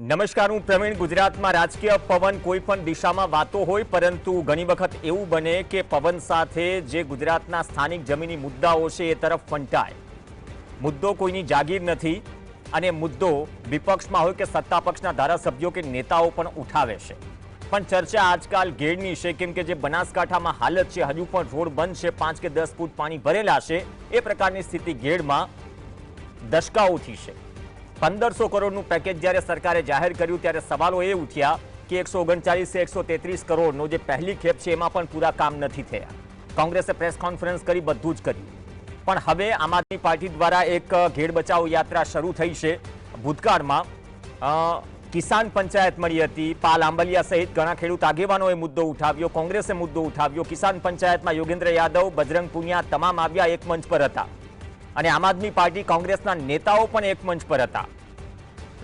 નમસ્કાર, હું પ્રવીણ. ગુજરાતમાં રાજકીય પવન કોઈ પણ દિશામાં વાતો હોય, પરંતુ ઘણી વખત એવું બને કે પવન સાથે જે ગુજરાતના સ્થાનિક જમીની મુદ્દાઓ છે એ તરફ ફંટાય. મુદ્દો કોઈની જાગીર નથી અને મુદ્દો વિપક્ષમાં હોય કે સત્તા પક્ષના ધારાસભ્યો કે નેતાઓ પણ ઉઠાવે છે. પણ ચર્ચા આજકાલ ગેડની છે, કેમ કે જે બનાસકાંઠામાં હાલત છે, હજુ પણ રોડ બંધ છે, 5 કે 10 ફૂટ પાણી ભરેલા છે. એ પ્રકારની સ્થિતિ ગેડમાં દશકાઓથી છે. 1500 કરોડનું પેકેજ જ્યારે સરકારે જાહેર કર્યું ત્યારે સવાલો એ ઉઠ્યા કે 139 से 133 કરોડનો જે પહેલી ખેપ છે એમાં પણ પૂરા કામ નથી થયા. કોંગ્રેસે પ્રેસ કોન્ફરન્સ કરી, બધું જ કર્યું. પણ હવે આમ આદમી પાર્ટી દ્વારા એક ઘેડ બચાવ યાત્રા શરૂ થઈ છે. ભૂતકાળમાં કિસાન પંચાયત મળી હતી, પાલ આંબલિયા સહિત ઘણા ખેડૂત આગેવાનોએ મુદ્દો ઉઠાવ્યો, કોંગ્રેસે મુદ્દો ઉઠાવ્યો. કિસાન પંચાયતમાં યોગેન્દ્ર યાદવ, બજરંગ પુનિયા તમામ આવ્યા, એક મંચ પર હતા. અને આમ આદમી પાર્ટી, કોંગ્રેસના નેતાઓ પણ એક મંચ પર હતા.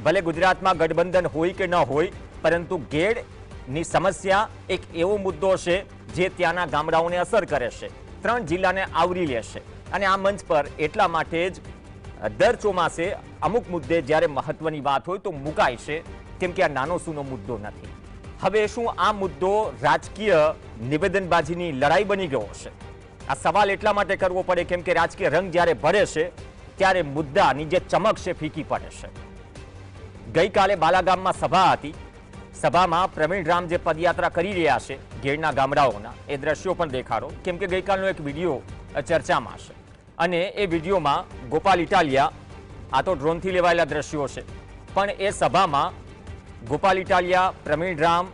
ભલે ગુજરાતમાં ગઠબંધન હોય કે ન હોય, પરંતુ ગેડની સમસ્યા એક એવો મુદ્દો છે જે ત્યાંના ગામડાઓને અસર કરે છે, 3 જિલ્લાને આવરી લેશે. અને આ મંચ પર એટલા માટે જ દર ચોમાસે અમુક મુદ્દે જ્યારે મહત્વની વાત હોય તો મુકાય છે, કેમ કે આ નાનો સૂનો મુદ્દો નથી. હવે શું આ મુદ્દો રાજકીય નિવેદનબાજીની લડાઈ બની ગયો છે? આ સવાલ એટલા માટે કરવો પડે કેમ કે રાજકીય રંગ જ્યારે ભરે છે ત્યારે મુદ્દાની જે ચમક છે ફીકી પડે છે. ગઈકાલે બાલાગામમાં સભા હતી. સભામાં પ્રવીણ રામ જે પદયાત્રા કરી રહ્યા છે ગેડના ગામડાઓના, એ દ્રશ્યો પણ દેખાડો, કેમ કે ગઈકાલનો એક વિડીયો ચર્ચામાં છે. અને એ વિડીયોમાં ગોપાલ ઇટાલિયા, આ તો ડ્રોનથી લેવાયેલા દ્રશ્યો છે, પણ એ સભામાં ગોપાલ ઇટાલિયા, પ્રવીણ રામ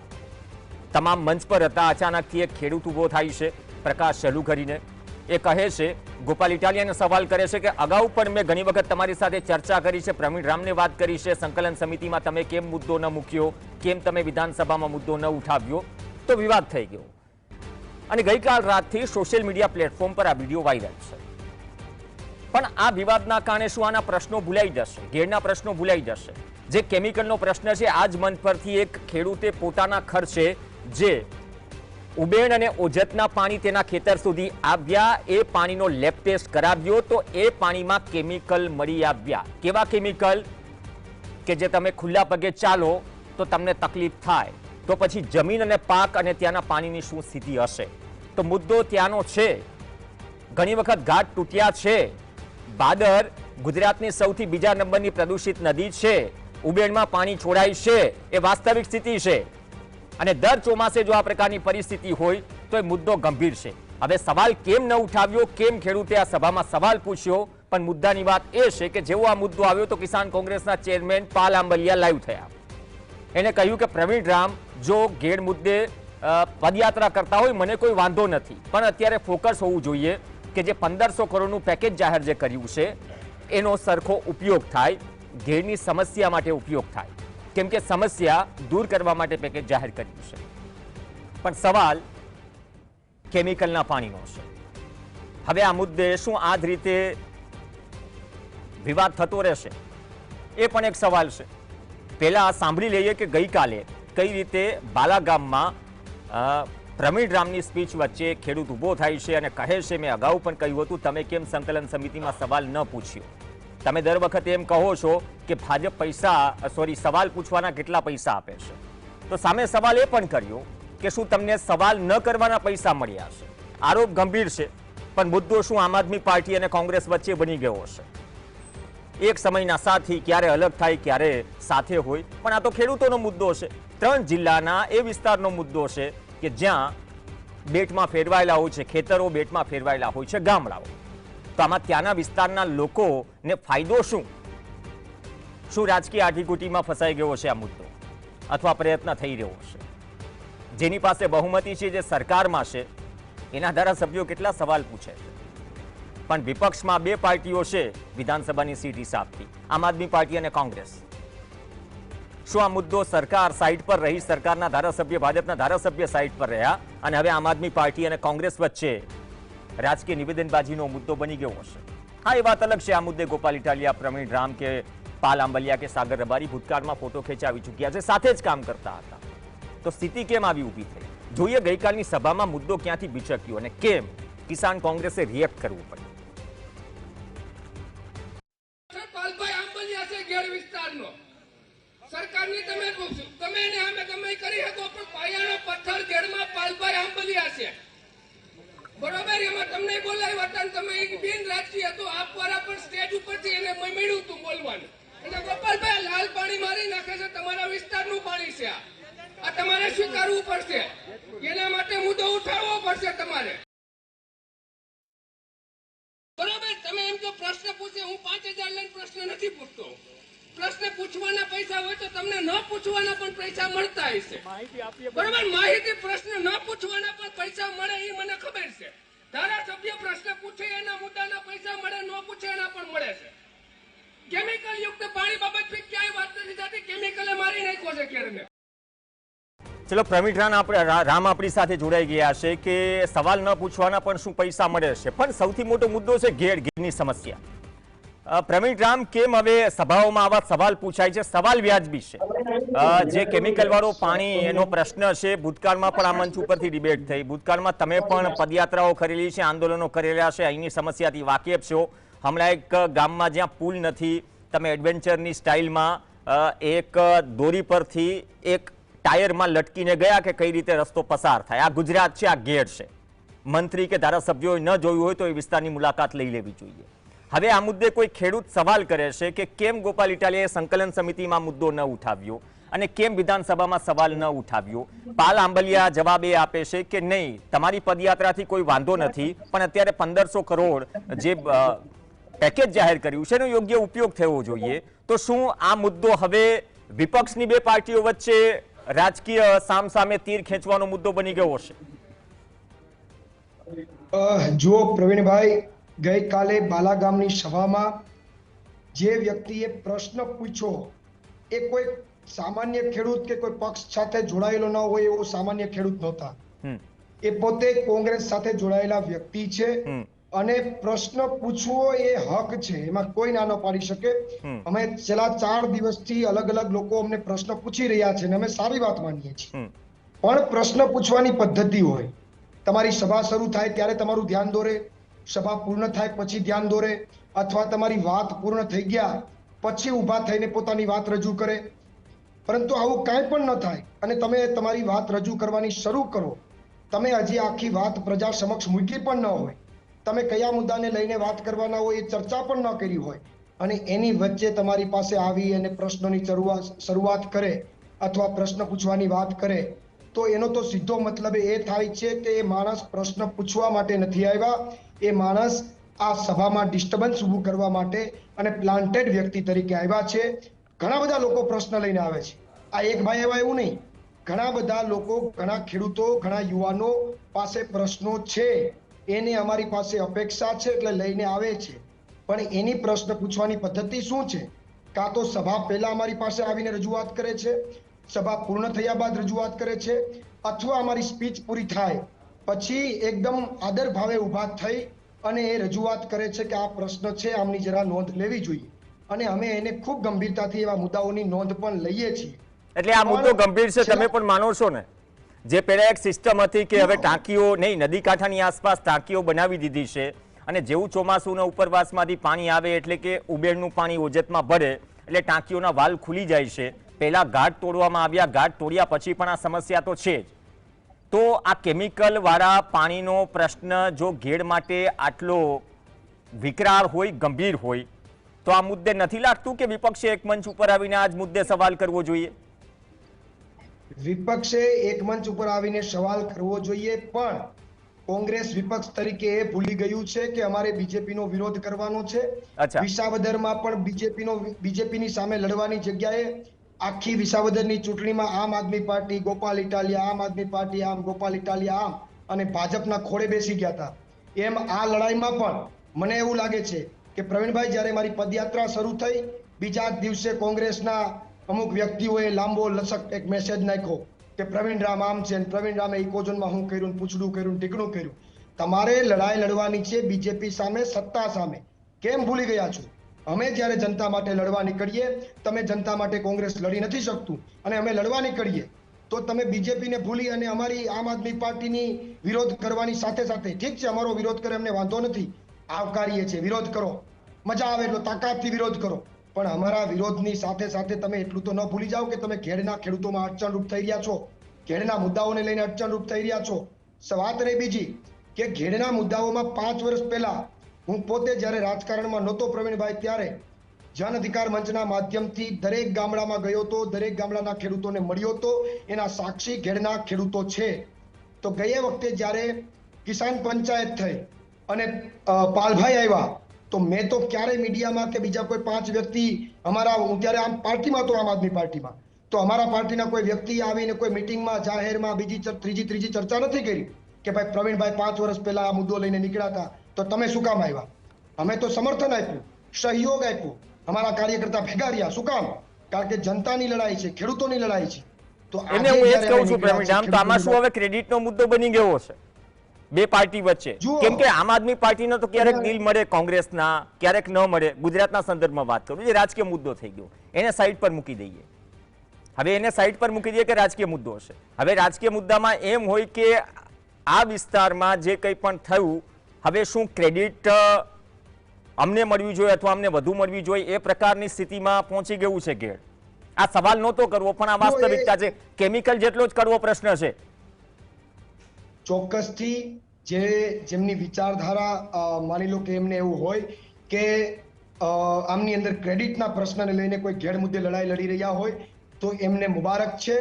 તમામ મંચ પર હતા. અચાનકથી એક ખેડૂત ઊભો થાય છે, પ્રકાશ ચાલુ કરીને. એ કહે છે, ગોપાલ ઇટાલિયાને સવાલ કરે છે કે અગાઉ પણ મેં ઘણી વખત તમારી સાથે ચર્ચા કરી છે, પ્રવીણ રામને વાત કરી છે, સંકલન સમિતિમાં તમે કેમ મુદ્દો ન મૂક્યો, કેમ તમે વિધાનસભામાં મુદ્દો ન ઉઠાવ્યો, તો વિવાદ થઈ ગયો. અને ગઈકાલ રાતથી સોશિયલ મીડિયા પ્લેટફોર્મ પર આ વિડીયો વાયરલ છે. પણ આ વિવાદના કારણે શું આના પ્રશ્નો ભૂલાઈ જશે? ગેડના પ્રશ્નો ભૂલાઈ જશે? જે કેમિકલનો પ્રશ્ન છે, આ જ મંચ પરથી એક ખેડૂતે પોતાના ખર્ચે જે ઉબેણ અને ઓજતના પાણી તેના ખેતર સુધી આવ્યા, એ પાણીનો લેબ ટેસ્ટ કરાવ્યો, તો એ પાણીમાં કેમિકલ મળી આવ્યા. કેવા કેમિકલ? કે જે તમે ખુલ્લા પગે ચાલો તો તમને તકલીફ થાય. તો પછી જમીન અને પાક અને ત્યાંના પાણીની શું સ્થિતિ હશે? તો મુદ્દો ત્યાંનો છે. ઘણી વખત ઘાટ તૂટ્યા છે. બાદર ગુજરાતની સૌથી બીજા નંબરની પ્રદૂષિત નદી છે. ઉબેણમાં પાણી છોડાય છે, એ વાસ્તવિક સ્થિતિ છે. અને દર ચોમાસે જો આ પ્રકારની પરિસ્થિતિ હોય તો એ મુદ્દો ગંભીર છે. હવે સવાલ કેમ ન ઉઠાવ્યો, કેમ ખેડૂતે આ સભામાં સવાલ પૂછ્યો? પણ મુદ્દાની વાત એ છે કે જેવો આ મુદ્દો આવ્યો તો કિસાન કોંગ્રેસના ચેરમેન પાલ આંબલિયા લાઈવ થયા. એને કહ્યું કે પ્રવીણ રામ જો ગેડ મુદ્દે પદયાત્રા કરતા હોય મને કોઈ વાંધો નથી, પણ અત્યારે ફોકસ હોવું જોઈએ કે જે 1500 કરોડનું પેકેજ જાહેર જે કર્યું છે એનો સરખો ઉપયોગ થાય, ગેડની સમસ્યા માટે ઉપયોગ થાય. કેમ કે સમસ્યા દૂર કરવા માટે પેકેજ જાહેર કર્યું છે. પણ સવાલ કેમિકલના પાણીનો છે. હવે આ મુદ્દે શું આ જ રીતે વિવાદ થતો રહેશે? એ પણ એક સવાલ છે. પહેલા સાંભળી લઈએ કે ગઈકાલે કઈ રીતે બાલાગામમાં પ્રવીણ રામની સ્પીચ વચ્ચે ખેડૂત ઊભો થાય છે અને કહે છે, મેં અગાઉ પણ કહ્યું હતું, તમે કેમ સંકલન સમિતિમાં સવાલ ન પૂછ્યો? તમે દર વખતે એમ કહો છો કે ભાજપ સવાલ પૂછવાના કેટલા પૈસા આપે છે. તો સામે સવાલ એ પણ કર્યો કે શું તમને સવાલ ન કરવાના પૈસા મળ્યા છે? આરોપ ગંભીર છે, પણ મુદ્દો શું આમ આદમી પાર્ટી અને કોંગ્રેસ વચ્ચે બની ગયો છે? એક સમયના સાથી ક્યારે અલગ થાય, ક્યારે સાથે હોય, પણ આ તો ખેડૂતોનો મુદ્દો છે. 3 જિલ્લાના એ વિસ્તારનો મુદ્દો છે કે જ્યાં બેટમાં ફેરવાયેલા હોય છે ખેતરો, બેટમાં ફેરવાયેલા હોય છે ગામડાઓ. તો આમાં ત્યાંના વિસ્તારના લોકોને ફાયદો શું? શું રાજકીય આટીકૂટીમાં ફસાઈ ગયો છે આ મુદ્દો, અથવા પ્રયત્ન થઈ રહ્યો છે? જેની પાસે બહુમતી છે, જે સરકારમાં છે, એના ધારાસભ્યો કેટલા સવાલ પૂછે છે? પણ વિપક્ષમાં 2 પાર્ટીઓ છે વિધાનસભાની સીટ હિસાબથી, આમ આદમી પાર્ટી અને કોંગ્રેસ. શું આ મુદ્દો સરકાર સાઈડ પર રહી, સરકારના ધારાસભ્ય, ભાજપના ધારાસભ્ય સાઈડ પર રહ્યા અને હવે આમ આદમી પાર્ટી અને કોંગ્રેસ વચ્ચે રાજકીય નિવેદનબાજીનો મુદ્દો બની ગયો હશે? હા, એ વાત અલગ છે. આ મુદ્દે ગોપાલ ઇટાલિયા, પ્રવીણ રામ કે પાલ આંબલિયા કે સાગર રબારી ભૂતકાળમાં ફોટો ખેંચાવી ચૂક્યા છે, સાથે જ કામ કરતા હતા. તો સ્થિતિ કેમ આવી ઊભી થઈ? જોઈએ ગઈકાલની સભામાં મુદ્દો ક્યાંથી બિચક્યો અને કેમ કિસાન કોંગ્રેસે રિએક્ટ કરવું પડ્યું. પાલભાઈ આંબલિયા છે ગેર વિસ્તારનો. સરકારની તમે રાજકીયમાં તમને બોલાવ્યા હતા, તમે એક બિન રાજકીય તો આપ વાળા પણ સ્ટેજ ઉપરથી એને મળ્યું હતું બોલવાનું, અને ગોપાલભાઈ લાલ પાણી મારી નાખે છે, તમારા વિસ્તારનું પાણી છે, આ તમારે સ્વીકારવું પડશે, એના માટે મુદ્દો ઉઠાવવો પડશે તમારે. બરોબર, તમે એમ તો પ્રશ્ન પૂછે, હું 5000 લઈને પ્રશ્ન નથી પૂછતો. પ્રશ્ન પૂછવાના પૈસા હોય તો તમને ન પૂછવાના પણ પૈસા મળતા હશે. બરોબર, માહિતી પ્રશ્ન ન પૂછવાના પણ પૈસા મળે એ મને ખબર છે. ધારાસભ્ય પ્રશ્ન પૂછે એના મુદ્દાના પૈસા મળે, ન પૂછે એના પણ મળે છે. કેમિકલ યુક્ત પાણી બાબત ક્યાંય વાત નથી થતી, કેમિકલે મારી નાખ્યો છે કેરને. ચલો, પ્રવીણ રામ આપણી સાથે જોડાઈ ગયા છે કે સવાલ ન પૂછવાના પણ શું પૈસા મળે છે, પણ સૌથી મોટો મુદ્દો છે ઘેરની સમસ્યા. પ્રવીણ રામ, કેમ હવે સભાઓમાં આવા સવાલ પૂછાય છે? સવાલ વ્યાજબી છે. જે કેમિકલ વાળું પાણી એનો પ્રશ્ન છે, ભૂતકાળમાં પણ આ મંચ ઉપરથી ડિબેટ થઈ, ભૂતકાળમાં તમે પણ પદયાત્રાઓ કરેલી છે, આંદોલનો કરેલા છે, અહીંની સમસ્યાથી વાકેફ છો. હમણાં એક ગામમાં જ્યાં પુલ નથી, તમે એડવેન્ચરની સ્ટાઇલમાં એક દોરી પરથી એક ટાયરમાં લટકીને ગયા કે કઈ રીતે રસ્તો પસાર થાય. આ ગુજરાત છે, આ ઘેર છે. મંત્રી કે ધારાસભ્યોએ ન જોયું હોય તો એ વિસ્તારની મુલાકાત લઈ લેવી જોઈએ. હવે આ મુદ્દે કોઈ ખેડૂત સવાલ કરે છે કે કેમ ગોપાલ ઇટાલિયાએ સંકલન સમિતિમાં મુદ્દો ન ઉઠાવ્યો અને કેમ વિધાનસભામાં સવાલ ન ઉઠાવ્યો. પાલ આંબલિયા જવાબ એ આપે છે કે નહીં, તમારી પદયાત્રાથી કોઈ વાંધો નથી, પણ અત્યારે 1500 કરોડ જે પેકેજ જાહેર કર્યું છે એનો યોગ્ય ઉપયોગ થવો જોઈએ. તો શું આ મુદ્દો હવે વિપક્ષની બે પાર્ટીઓ વચ્ચે રાજકીય સામસામે તીર ખેંચવાનો મુદ્દો બની ગયો છે? જો પ્રવીણભાઈ, ગઈકાલે બાલાગામની સભામાં જે વ્યક્તિએ પ્રશ્ન પૂછ્યો એ કોઈ સામાન્ય ખેડૂત કે કોઈ પક્ષ સાથે જોડાયેલો ન હોય એવો સામાન્ય ખેડૂત નહોતા. એ પોતે કોંગ્રેસ સાથે જોડાયેલા વ્યક્તિ છે અને પ્રશ્ન પૂછવો એ હક છે, એમાં કોઈ ના ન પાડી શકે. અમે છેલ્લા 4 દિવસથી અલગ અલગ લોકો અમને પ્રશ્ન પૂછી રહ્યા છે અને અમે સારી વાત માનીએ છીએ. પણ પ્રશ્ન પૂછવાની પદ્ધતિ હોય. તમારી સભા શરૂ થાય ત્યારે તમારું ધ્યાન દોરે, સભા પૂર્ણ થાય પછી ધ્યાન દોરે, અથવા તમારી વાત પૂર્ણ થઈ ગયા પછી ઊભા થઈને પોતાની વાત રજૂ કરે. પરંતુ આવું કાંઈ પણ ન થાય અને તમે તમારી વાત રજૂ કરવાની શરૂ કરો, તમે હજી આખી વાત પ્રજા સમક્ષ મૂકી પણ ન હોય, તમે કયા મુદ્દાને લઈને વાત કરવાના હોય એ ચર્ચા પણ ન કરી હોય, અને એની વચ્ચે તમારી પાસે આવી અને પ્રશ્નોની શરૂઆત કરે અથવા પ્રશ્ન પૂછવાની વાત કરે, તો એનો તો સીધો મતલબ એ થાય છે કે એ માણસ પ્રશ્ન પૂછવા માટે નથી આવ્યા, એ માણસ આ સભામાં ડિસ્ટર્બન્સ ઊભું કરવા માટે અને પ્લાન્ટેડ વ્યક્તિ તરીકે આવ્યા છે. ઘણા બધા લોકો પ્રશ્ન લઈને આવે છે, આ એક ભાઈ એવા એવું નહીં, ઘણા બધા લોકો, ઘણા ખેડૂતો, ઘણા યુવાનો પાસે પ્રશ્નો છે, એને અમારી પાસે અપેક્ષા છે એટલે લઈને આવે છે. પણ એની પ્રશ્ન પૂછવાની પદ્ધતિ શું છે? કાં તો સભા પહેલા અમારી પાસે આવીને રજૂઆત કરે છે, સભા પૂર્ણ થયા બાદ રજૂઆત કરે છે, અથવા અમારી સ્પીચ પૂરી થાય પછી એકદમ આદર ભાવે ઊભા થઈ અને એ રજૂઆત કરે છે કે આ પ્રશ્ન છે, આમની જરા નોંધ લેવી જોઈએ. અને અમે એને ખૂબ ગંભીરતાથી એવા મુદ્દાઓની નોંધ પણ લઈએ છીએ. એટલે આ મુદ્દો ગંભીર છે, તમે પણ માનો છો ને? જે પહેલા એક સિસ્ટમ હતી કે હવે ટાંકીઓ નહીં, નદી કાંઠાની આસપાસ ટાંકીઓ બનાવી દીધી છે અને જેવું ચોમાસુના ઉપરવાસમાંથી પાણી આવે એટલે કે ઉબેરનું પાણી ઓજતમાં ભરે એટલે ટાંકીઓના વાલ ખુલી જાય છે. પહેલા ઘાટ તોડવામાં આવ્યા, ઘાટ તોડ્યા પછી પણ આ સમસ્યા તો છે જ. તો આ કેમિકલ વાળા પાણીનો પ્રશ્ન જો ઘેડ માટે આટલો વિકરાળ હોય, ગંભીર હોય, તો આ મુદ્દે નથી લાગતું કે વિપક્ષે એક મંચ ઉપર આવીને આ જ મુદ્દે સવાલ કરવો જોઈએ? વિપક્ષે એક મંચ ઉપર આવીને સવાલ કરવો જોઈએ, પણ કોંગ્રેસ વિપક્ષ તરીકે એ ભૂલી ગયું છે કે અમારે બીજેપીનો વિરોધ કરવાનો છે. વિસાવદરમાં પણ બીજેપીની સામે લડવાની જગ્યાએ આખી વિસાવદરની ચૂંટણીમાં આમ આદમી પાર્ટી, ગોપાલ ઇટાલિયા, આમ આદમી પાર્ટી આમ, ગોપાલ ઇટાલિયા આમ, અને ભાજપના ખોળે બેસી ગયા હતા. એમ આ લડાઈમાં પણ મને એવું લાગે છે કે પ્રવીણભાઈ, જ્યારે મારી પદયાત્રા શરૂ થઈ બીજા દિવસે કોંગ્રેસના અમુક વ્યક્તિઓએ લાંબો લચક એક મેસેજ નાખ્યો કે પ્રવીણ રામ આમ છે, પ્રવીણ રામે ઇકોઝોનમાં હું કર્યું, પૂછડું કર્યું, ટીકણું કર્યું. તમારે લડાઈ લડવાની છે બીજેપી સામે, સત્તા સામે. કેમ ભૂલી ગયા છો? અમે જ્યારે જનતા માટે લડવા નીકળીએ, તમે જનતા માટે કોંગ્રેસ લડી નથી શકતું, અને અમે લડવા નીકળીએ તો તમે બીજેપીને ભૂલી અને અમારી આમ આદમી પાર્ટીની વિરોધ કરવાની સાથે સાથે, ઠીક છે અમારો વિરોધ કરે અમને વાંધો નથી, આવકારીએ છીએ, વિરોધ કરો, મજા આવે એટલો તાકાતથી વિરોધ કરો, પણ અમારા વિરોધની સાથે સાથે તમે એટલું તો ન ભૂલી જાઓ કે તમે ઘેડના ખેડૂતોમાં અડચણરૂપ થઈ રહ્યા છો, ઘેડના મુદ્દાઓને લઈને અડચણરૂપ થઈ રહ્યા છો. વાત રહી બીજી કે ઘેડના મુદ્દાઓમાં 5 વર્ષ પહેલા હું પોતે જ્યારે રાજકારણમાં નહોતો પ્રવીણભાઈ, ત્યારે જન અધિકાર મંચના માધ્યમથી દરેક ગામડામાં ગયો હતો, દરેક ગામડાના ખેડૂતોને મળ્યો હતો. એના સાક્ષી ઘેડના ખેડૂતો છે. તો ગયે વખતે જ્યારે કિસાન પંચાયત થઈ અને પાલભાઈ આવ્યા, તો મેં તો ક્યારેય મીડિયામાં કે બીજા કોઈ 5 વ્યક્તિ અમારા, હું ત્યારે આમ પાર્ટીમાં તો આમ આદમી પાર્ટીમાં, તો અમારા પાર્ટીના કોઈ વ્યક્તિ આવીને કોઈ મિટિંગમાં જાહેરમાં બીજી ત્રીજી ચર્ચા નથી કરી કે ભાઈ પ્રવીણભાઈ 5 વર્ષ પહેલા આ મુદ્દો લઈને નીકળ્યા હતા, તો તમે શું કામ આવ્યા? અમે તો સમર્થન આપ્યું, સહયોગ આપ્યો, અમારા કાર્યકર્તા ભેગા રહ્યા. શું કામ? કારણ કે જનતાની લડાઈ છે, ખેડૂતોની લડાઈ છે. તો એને હું એ જ કહું છું પ્રવીણ, તો આમાં શું હવે ક્રેડિટનો મુદ્દો બની ગયો છે બે પાર્ટી વચ્ચે? કેમ કે આમ આદમી પાર્ટીનો તો ક્યારેક ડીલ મળે કોંગ્રેસના, ક્યારેક ન મળે. ગુજરાતના સંદર્ભમાં વાત કરું, જે રાજકીય મુદ્દો થઈ ગયો એને સાઈડ પર મૂકી દઈએ. હવે એને સાઈડ પર મૂકી દઈએ કે રાજકીય મુદ્દો છે. હવે રાજકીય મુદ્દામાં એમ હોય કે આ વિસ્તારમાં જે કંઈ પણ થયું, હવે શું ક્રેડિટ અમને મળવી જોઈએ અથવા અમને વધુ મળવી જોઈએ એ પ્રકારની સ્થિતિમાં પહોંચી ગયું છે ઘેડ. આ સવાલ નહોતો કરવો, પણ આ વાસ્તવિકતા છે. કેમિકલ જેટલો જ કરવો પ્રશ્ન છે. ચોક્કસથી જેમની વિચારધારા માની લો કે એમને એવું હોય કે આમની અંદર ક્રેડિટના પ્રશ્નને લઈને કોઈ ઘેડ મુદ્દે લડાઈ લડી રહ્યા હોય, તો એમને મુબારક છે.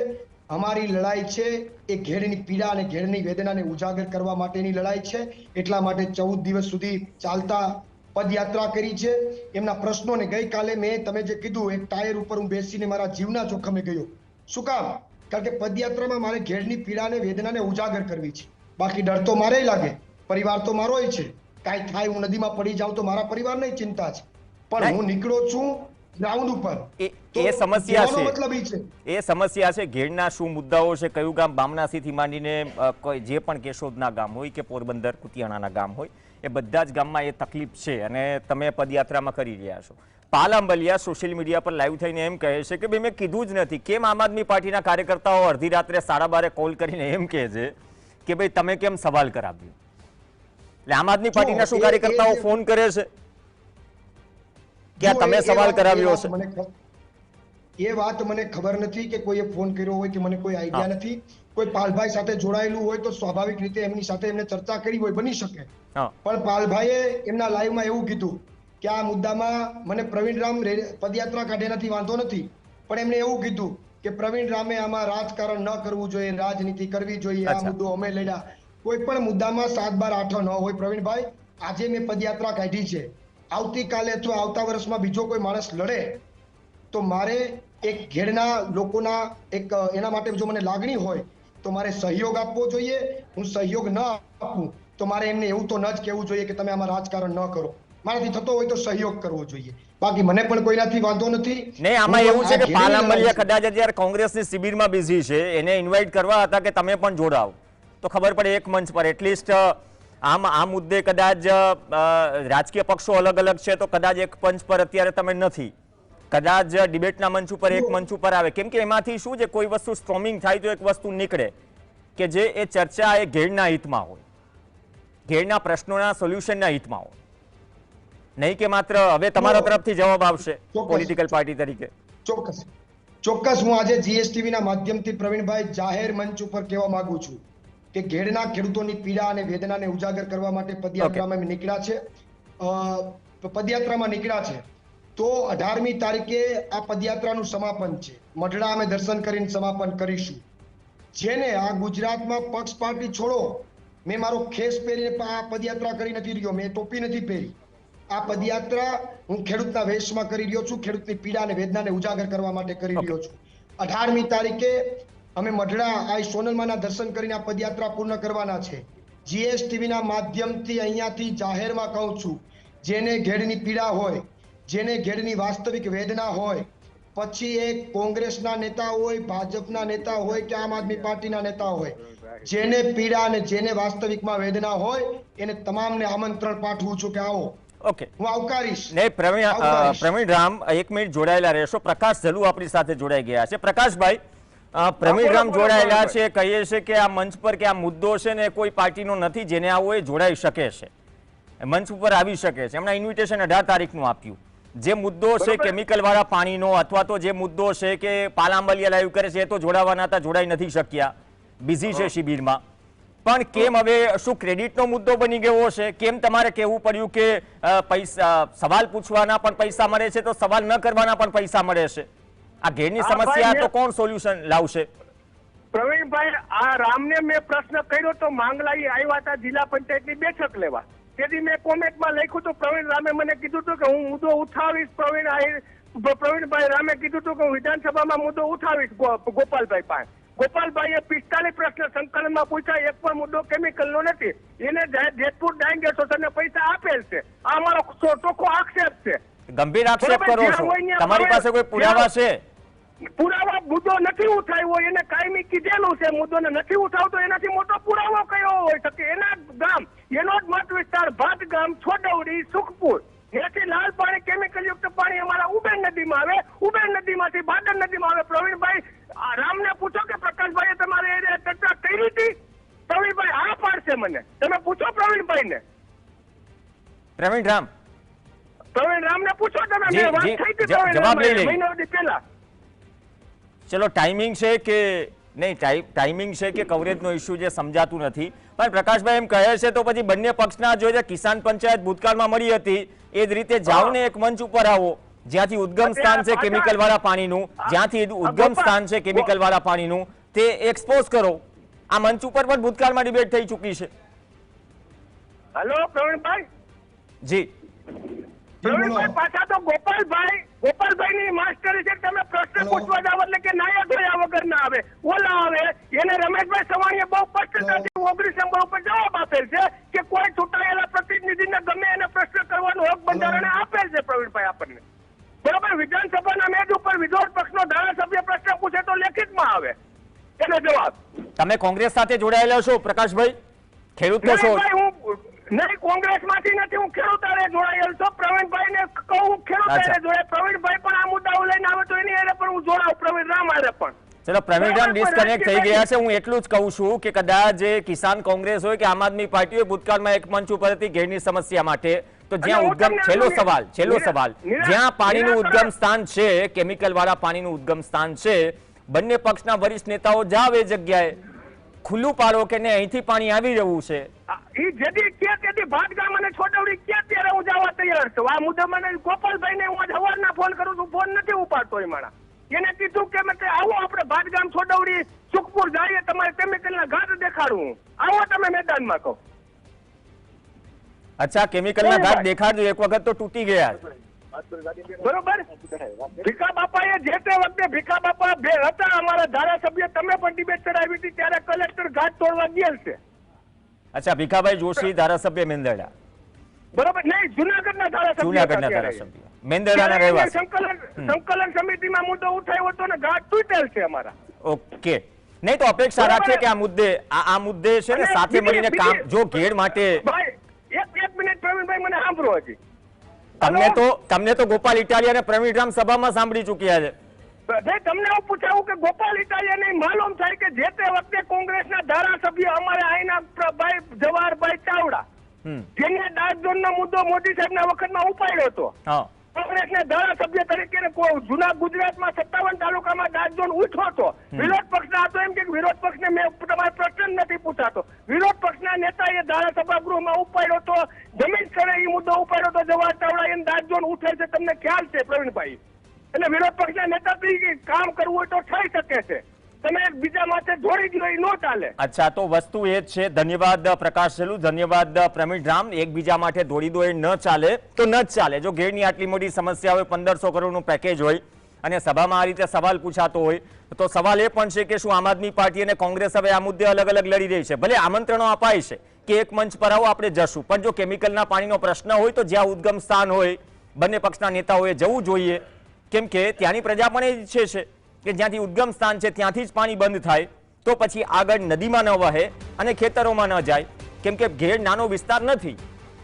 અમારી લડાઈ છે એ ઘેડની પીડા અને ઘેડની વેદનાને ઉજાગર કરવા માટેની લડાઈ છે. એટલા માટે 14 દિવસ સુધી ચાલતા પદયાત્રા કરી છે. એમના પ્રશ્નોને ગઈકાલે મેં, તમે જે કીધું, એક ટાયર ઉપર હું બેસીને મારા જીવના જોખમે ગયો. શું કામ? કારણ કે પદયાત્રામાં મારે ઘેડની પીડાને વેદનાને ઉજાગર કરવી છે. બાકી ડર તો મારે લાગે, પરિવાર તો મારોય છે. કાંઈ થાય, હું નદીમાં પડી જાઉં તો મારા પરિવારને ચિંતા છે, પણ હું નીકળ્યો છું ગ્રાઉન્ડ ઉપર. એ સમસ્યા છે, મતલબ છે, એ સમસ્યા છે. ઘેડના શું મુદ્દાઓ છે, કયું ગામ, બામણાસીથી માંડીને કોઈ જે પણ કેશોદના ગામ હોય કે પોરબંદર કુતિયાણાના ગામ હોય, એ બધા જ ગામમાં એ તકલીફ છે અને તમે પદયાત્રામાં કરી રહ્યા છો. પાલ આંબલિયા સોશિયલ મીડિયા પર લાઈવ થઈને એમ કહે છે કે ભાઈ મેં કીધું જ નથી. કેમ આમ આદમી પાર્ટીના કાર્યકર્તાઓ અડધી રાત્રે 12:30 કોલ કરીને એમ કહે છે કે ભાઈ તમે કેમ સવાલ કરાવ્યો? એટલે આમ આદમી પાર્ટીના શું કાર્યકર્તાઓ ફોન કરે છે કે તમે સવાલ કરાવ્યો છે? એ વાત મને ખબર નથી કે કોઈએ ફોન કર્યો હોય કે મને કોઈ આઈડિયા નથી. કોઈ પાલભાઈ સાથે જોડાયેલું હોય તો સ્વાભાવિક રીતે એમની સાથે એમને ચર્ચા કરી હોય, બની શકે. પણ પાલભાઈએ એમના લાઈવમાં એવું કીધું કે આ મુદ્દામાં મને પ્રવીણ રામ પદયાત્રા કાઢ્યાથી વાંધો નથી, પણ એમને એવું કીધું કે પ્રવીણ રામે આમાં રાજકારણ ન કરવું જોઈએ, રાજનીતિ કરવી જોઈએ. આ મુદ્દો અમે લડ્યા. કોઈ પણ મુદ્દામાં 7-12 ન હોય પ્રવીણભાઈ. આજે મેં પદયાત્રા કાઢી છે, આવતીકાલે અથવા આવતા વર્ષમાં બીજો કોઈ માણસ લડે તો મારે એક ઘેડના લોકોના એક એના માટે જો મને લાગણી હોય તો મારે સહયોગ આપવો જોઈએ. હું સહયોગ ન આપું તો મારે એમને એવું તો ન જ કહેવું જોઈએ કે તમે આમાં રાજકારણ ન કરો. મારાથી થતો હોય તો સહયોગ કરવો જોઈએ. બાકી મને પણ કોઈનાથી વાંધો નથી. નહીં, આમાં એવું છે કે પાલ આંબલિયા કદાચ અત્યારે કોંગ્રેસની શિબિરમાં બિઝી છે, એને ઇન્વાઇટ કરવા હતા કે તમે પણ જોડાઓ તો ખબર પડે એક મંચ પર. એટલીસ્ટ આ મુદ્દે કદાચ રાજકીય પક્ષો અલગ અલગ છે તો કદાચ એક મંચ પર અત્યારે તમે નથી, કદાચ ડિબેટના મંચ ઉપર એક મંચ ઉપર આવે. કેમ કે એમાંથી શું છે, કોઈ વસ્તુ સ્ટ્રોમિંગ થાય તો એક વસ્તુ નીકળે કે જે એ ચર્ચા એ ઘેડના હિતમાં હોય, ઘેડના પ્રશ્નોના સોલ્યુશનના હિતમાં હોય, નહીં કે માત્ર હવે તમારા તરફથી જવાબ આવશે પોલિટિકલ પાર્ટી તરીકે. ચોક્કસ હું આજે જીએસટીવી ના માધ્યમથી પ્રવીણભાઈ જાહેર મંચ ઉપર કહેવા માંગુ છું કે ઘેડના ખેડૂતોની પીડા અને વેદનાને ઉજાગર કરવા માટે પદયાત્રામાં નીકળ્યા છે. પદયાત્રામાં નીકળ્યા છે તો 18મી તારીખે આ પદયાત્રાનું સમાપન છે. મઢડા અમે દર્શન કરીને સમાપન કરીશું. જેને આ ગુજરાતમાં પક્ષ પાર્ટી છોડો, મેં મારો ખેસ પહેરીને આ પદયાત્રા કરી નથી રહ્યો, મેં ટોપી નથી પહેરી. આ પદયાત્રા હું ખેડૂતના વેશમાં કરી રહ્યો છું, ખેડૂતની પીડા અને વેદનાને ઉજાગર કરવા માટે કરી રહ્યો છું. 18મી તારીખે અમે મઢડા આ સોનલમાના દર્શન કરીને આ પદયાત્રા પૂર્ણ કરવાના છે. જીએસટીવી ના માધ્યમથી અહીંયાથી જાહેરમાં કહું છું, જેને ઘેડની પીડા હોય, જેને ઘેડની વાસ્તવિક વેદના હોય, પછી એ કોંગ્રેસના નેતા હોય, ભાજપના નેતા હોય કે આમ આદમી પાર્ટીના નેતા હોય, જેને પીડા અને જેને વાસ્તવિકમાં વેદના હોય એને તમામને આમંત્રણ પાઠવું છું કે આવો. ઓકે, હું આવકારીશ. નહીં પ્રવીણ રામ, એક મિનિટ જોડાયેલા રહેશો. પ્રકાશ જલુ આપણી સાથે જોડાઈ ગયા છે. પ્રકાશભાઈ, પ્રવીણ રામ જોડાયેલા છે, કહીએ છે કે આ મંચ પર કે આ મુદ્દો છે ને કોઈ પાર્ટીનો નથી, જેને આવો એ જોડાઈ શકે છે, મંચ ઉપર આવી શકે છે. એમના ઇન્વિટેશન 18 તારીખનું આપ્યું. જે મુદ્દો છે કેમિકલ વાળા પાણીનો, અથવા તો જે મુદ્દો છે કે પાલ આંબલિયા લાઈવ કરે છે, એ તો જોડાવાના હતા, જોડાઈ નથી શક્યા, બિઝી છે શિબિરમાં. પણ કેમ હવે શું ક્રેડિટનો મુદ્દો બની ગયો છે? કેમ તમારે કહેવું પડ્યું કે પૈસા સવાલ પૂછવાના પણ પૈસા મળે છે તો સવાલ ન કરવાના પણ પૈસા મળે છે? આ ઘેરની હા, ભાઈ, સમસ્યા તો કોણ સોલ્યુશન લાવશે? પ્રવીણભાઈ, આ રામને મેં પ્રશ્ન કર્યો તો માંગલાઈ આવ્યા હતા જિલ્લા પંચાયતની બેઠક લેવા. તેથી મેં કોમેન્ટમાં લખ્યું હતું, પ્રવીણ રામે મને કીધું હતું કે હું મુદ્દો ઉઠાવીશ. પ્રવીણભાઈ રામે કીધું હતું કે હું વિધાનસભામાં મુદ્દો ઉઠાવીશ ગોપાલભાઈ પાસે. ગોપાલભાઈએ 45 પ્રશ્ન સંકલનમાં પૂછ્યા, એક પણ મુદ્દો કેમિકલનો નથી. એને જેતપુર ડાંગ એસોસિએશનને પૈસા આપેલ છે. આ અમારો ચોખ્ખો આક્ષેપ છે. ગંભીર આક્ષેપ કરો છો. તમારી પાસે કોઈ પુરાવા છે? પુરાવા મુદ્દો નથી ઉઠાવ્યો, એને કાયમી કીધેલું છે. મુદ્દો નથી ઉઠાવતો એનાથી મોટો પુરાવો કયો હોય શકે? એના ગામ, એનો જ મત વિસ્તાર ભાત ગામ, છોડવડી, સુખપુર, ત્યાંથી લાલ પાણી કેમિકલ યુક્ત પાણી અમારા ઉબેર નદીમાં આવે. ઉબેર નદીમાંથી બાદર નદીમાં આવે. પ્રવીણભાઈ રામને પૂછો કે પ્રકાશભાઈએ તમારે એ ચર્ચા કરી હતી? પ્રવીણભાઈ આ પાડશે મને. તમે પૂછો પ્રવીણભાઈને. પ્રવીણ રામ, પ્રવીણ રામને પૂછો તમે. જી, મેં વાત જી, થઈ હતી જવાબ લઈ લઈએ. મહિના સુધી પહેલા. ચલો, ટાઈમિંગ છે કે નહીં, ટાઈમિંગ છે કે કવરેજનો ઇસ્યુ જે સમજાતું નથી. પણ પ્રકાશભાઈ એમ કહે છે તો પછી બંને પક્ષના જો કિસાન પંચાયત ભૂતકાળમાં મળી હતી એ જ રીતે જાઓ ને એક મંચ ઉપર આવો જ્યાંથી ઉદ્ગમ સ્થાન છે કેમિકલ વાળા પાણીનું, જ્યાંથી ઉદ્ગમ સ્થાન છે કેમિકલ વાળા પાણીનું, તે એક્સપોઝ કરો. આ મંચ ઉપર પણ ભૂતકાળમાં ડિબેટ થઈ ચૂકી છે. હેલો પ્રવીણભાઈ. જી પ્રવીણભાઈ પાછા તો ગોપાલભાઈની માસ્ટરી છે. તમે પ્રશ્ન પૂછવા જાવ એટલે કે નાયા ધોયા વગર ના આવે, ઓલા આવે. એને રમેશભાઈ સવાણીએ બહુ સ્પષ્ટતાથી 19 નંબર ઉપર જવાબ આપેલ છે કે કોઈ ચૂંટાયેલા પ્રતિનિધિને ગમે એને પ્રશ્ન કરવાનો હક બંધારણે આપેલ છે. પ્રવીણભાઈ આપણને બરોબર, વિધાનસભાના મેજ ઉપર વિરોધ પક્ષનો ધારાસભ્ય પ્રશ્ન પૂછે તો લેખિતમાં આવે એનો જવાબ. તમે કોંગ્રેસ સાથે જોડાયેલા છો પ્રકાશભાઈ? ખેડૂતો છો? નહીં, કોંગ્રેસ માંથી નથી. હું ખેડૂત હારે જોડાયેલ છું. પ્રવીણભાઈ ને કહું ખેડૂત હારે જોડાય. પ્રવીણભાઈ પણ આ મુદ્દાઓ લઈને આવે તો એની હારે પણ હું જોડાઉં. પ્રવીણ રામ હારે પણ. ચલો, પ્રવીણ રામ ડિસ્કનેક્ટ થઈ ગયા છે. હું એટલું જ કહું છું કે કદાચ જે કિસાન કોંગ્રેસ હોય કે આમ આદમી પાર્ટી હોય, ભૂતકાળમાં એક મંચ ઉપર હતી ઘેરની સમસ્યા માટે. તો જ્યાં ઉદ્ગમ, છેલ્લો સવાલ, જ્યાં પાણીનું ઉદ્ગમ સ્થાન છે, કેમિકલ વાળા પાણીનું ઉદ્ગમ સ્થાન છે, બંને પક્ષના વરિષ્ઠ નેતાઓ જાવ એ જગ્યાએ ખુલ્લું પાડો કે ને અહીંથી પાણી આવી રહ્યું છે. ઈ જેદી કે તેદી ભાતગામ અને છોટવડી કે ત્યારે હું જવા તૈયાર છું. આ મુદ્દે મને ગોપાલભાઈને હું સવારના ફોન કરું છું, ફોન નથી ઉપાડતો એ માણા. એને કીધું કે મેં આવો આપણે ભાતગામ, છોટવડી, સુખપુર જઈએ, તમારે કેમિકલના ઘાટ દેખાડું. આવો તમે મેદાનમાં કહો. અચ્છા, કેમિકલના ઘાટ દેખાડજો. એક વખત તો તૂટી ગયા. બરોબર. ભીખા બાપાએ જે તે વખતે ભીખા બાપા બે હતા અમારા ધારાસભ્ય, તમે પણ ડિબેટ ચડાવી હતી ત્યારે કલેક્ટર ઘાટ તોડવા ગયેલ છે. અચ્છા, ભીખાભાઈ જોશી, ધારાસભ્ય મેંદરડા. બરોબર. નહીં, જુનાગઢના ધારાસભ્ય. જૂનાગઢના ધારાસભ્ય મેંદરડાના રહેવાસી. સંકલન સમિતિમાં મુદ્દો ઉઠાવ્યો હતો ને ઘાટ તૂટેલ છે અમારા. ઓકે. નહીં તો અપેક્ષા રાખીએ કે આ મુદ્દે છે ને સાથે મળીને કામ. જો ઘેડ માટે એક મિનિટ પ્રવીણભાઈ, મને સાંભળો. હજી તમને તો ગોપાલ ઇટાલિયા અને પ્રવીણ રામ સભામાં સાંભળી ચૂક્યા છે. તમને હું પૂછાવું કે ગોપાલ ઇટાલિયાને માલુમ થાય કે જે તે વખતે કોંગ્રેસના ધારાસભ્ય અમારે અહીંના ભાઈ જવાહરભાઈ ચાવડા, જેને ડાર્ક ઝોનનો મુદ્દો મોદી સાહેબના વખતમાં ઉપાડ્યો હતો, કોંગ્રેસના ધારાસભ્ય તરીકે જૂના ગુજરાતમાં 57 તાલુકામાં ડાર્ક ઝોન ઉઠ્યો હતો. વિરોધ પક્ષના હતો એમ કે વિરોધ પક્ષને મેં તમારો પ્રશ્ન નથી પૂછાતો. વિરોધ પક્ષના નેતાએ ધારાસભા ગૃહમાં ઉપાડ્યો હતો, જમીન સ્તરે એ મુદ્દો ઉપાડ્યો હતો. જવાહર ચાવડા એને ડાર્ક ઝોન ઉઠે છે, તમને ખ્યાલ છે પ્રવીણભાઈ? એટલે વિરોધ પક્ષના નેતા તરીકે કામ કરવું હોય તો થઈ શકે છે. તમે બીજા માટે જોડી દો, એ નો ચાલે. અચ્છા, તો વસ્તુ એ જ છે. ધન્યવાદ પ્રકાશ સેલુ, ધન્યવાદ પ્રવીણ રામ. એકબીજા માટે દોડી દો એ ન ચાલે તો ન જ ચાલે. જો ઘેરની આટલી મોટી સમસ્યા હોય, 1500 કરોડનું પેકેજ હોય અને સભામાં આ રીતે સવાલ પૂછાતો હોય, તો સવાલ એ પણ છે કે શું આમ આદમી પાર્ટી અને કોંગ્રેસ હવે આ મુદ્દે અલગ અલગ લડી રહી છે? ભલે આમંત્રણો અપાય છે કે એક મંચ પર આવો, આપણે જશું, પણ જો કેમિકલના પાણીનો પ્રશ્ન હોય તો જ્યાં ઉદ્ગમ સ્થાન હોય બંને પક્ષના નેતાઓએ જવું જોઈએ. કેમ કે ત્યાંની પ્રજા પણ એ ઈચ્છે છે કે જ્યાંથી ઉદ્ગમ સ્થાન છે ત્યાંથી જ પાણી બંધ થાય, તો પછી આગળ નદીમાં ન વહે અને ખેતરોમાં ન જાય. કેમ કે ઘેડ નાનો વિસ્તાર નથી,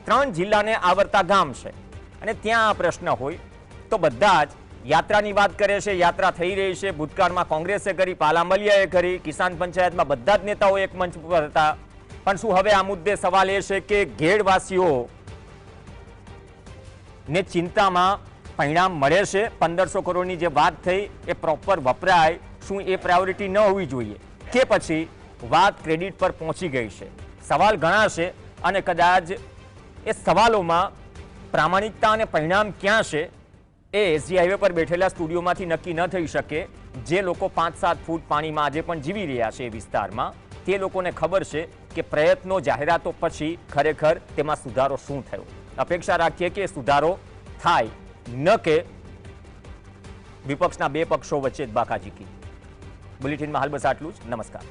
3 જિલ્લાને આવરતા ગામ છે અને ત્યાં આ પ્રશ્ન હોય તો બધા જ યાત્રાની વાત કરે છે. યાત્રા થઈ રહી છે, ભૂતકાળમાં કોંગ્રેસે કરી, પાલામલિયાએ કરી, કિસાન પંચાયતમાં બધા જ નેતાઓ એક મંચ પર હતા. પણ શું હવે આ મુદ્દે સવાલ એ છે કે ઘેડવાસીઓ ને ચિંતામાં પરિણામ મળે છે? 1500 કરોડની જે વાત થઈ એ પ્રોપર વપરાય, શું એ પ્રાયોરિટી ન હોવી જોઈએ? કે પછી વાત ક્રેડિટ પર પહોંચી ગઈ છે. સવાલ ઘણા છે અને કદાચ એ સવાલોમાં પ્રામાણિકતા અને પરિણામ ક્યાં છે એ એસજી હાઈવે પર બેઠેલા સ્ટુડિયોમાંથી નક્કી ન થઈ શકે. જે લોકો 5-7 ફૂટ પાણીમાં આજે પણ જીવી રહ્યા છે એ વિસ્તારમાં, તે લોકોને ખબર છે કે પ્રયત્નો, જાહેરાતો પછી ખરેખર તેમાં સુધારો શું થયો. અપેક્ષા રાખીએ કે સુધારો થાય, ન કે વિપક્ષના બે પક્ષો વચ્ચે જ બાકાજીકી. બુલેટિનમાં હાલ બસ આટલું જ. નમસ્કાર.